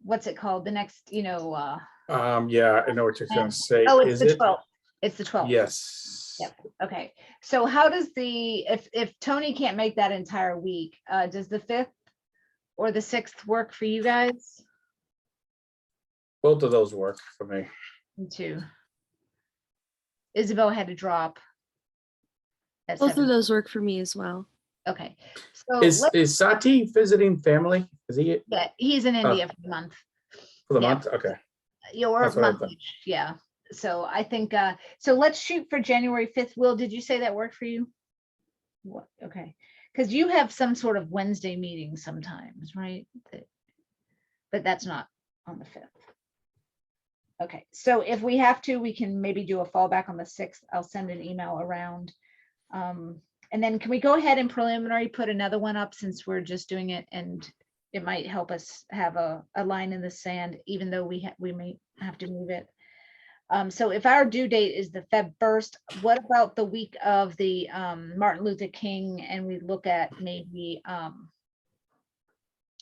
what's it called? The next, Yeah, I know what you're gonna say. oh, it's Is the it? 12th. It's the 12th. Yes. Yep. Okay. So how does if Tony can't make that entire week, does the 5th or the 6th work for you guys? Both of those work for me. Me too. Isabel had to drop. at Both of 7. those work for me as well. Okay. So Is Sati visiting family? Is he yeah, he's in India for the month. for the Yeah. month? Okay. Your That's what I month, yeah. So I think so let's shoot for January 5th. Will, did you say that worked for you? What? Okay. Because you have some sort of Wednesday meeting sometimes, right? But that's not on the 5th. Okay, so if we have to, we can maybe do a fallback on the 6th. I'll send an email around. And then can we go ahead and preliminary put another one up since we're just doing it, and it might help us have a line in the sand, even though we may have to move it. So if our due date is the Feb 1st, what about the week of the Martin Luther King, and we look at maybe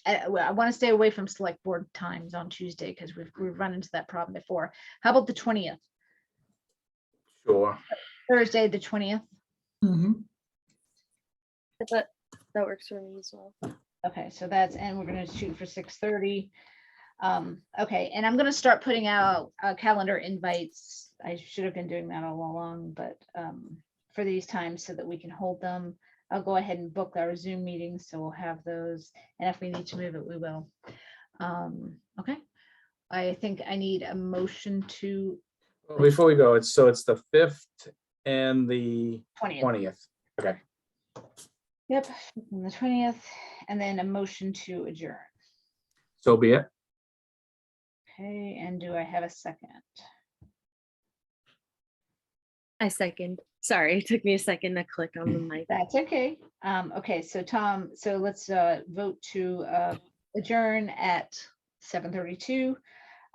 I want to stay away from select board times on Tuesday because we've run into that problem before. How about the 20th? Sure. Thursday, the 20th. Mhm. That works for me as well. Okay, so that's, and we're gonna shoot for 6:30. Okay, and I'm gonna start putting out calendar invites. I should have been doing that all along, but for these times so that we can hold them. I'll go ahead and book our Zoom meetings, so we'll have those. And if we need to move it, we will. Okay, I think I need a motion to Well, before we go, it's the 5th and the 20th. 20th. Okay. Yep, on the 20th, and then a motion to adjourn. So be it. Okay, and do I have a second? I second. Sorry, it took me a second to click on the mic. That's okay. Okay, so Tom, so let's vote to adjourn at 7:32.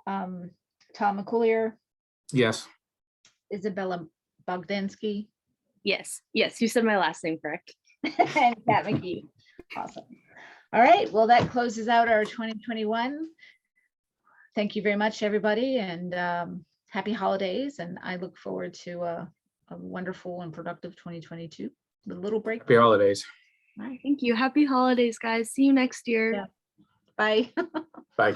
Tom McCoolier, Yes. Isabella Bogdansky, Yes, yes, you said my last name correct. and Pat McGee. Awesome. All right, well, that closes out our 2021. Thank you very much, everybody, and happy holidays. And I look forward to a wonderful and productive 2022 with a little break. Happy holidays. All right, Thank you. Happy holidays, guys. See you next year. Yeah. Bye. Bye.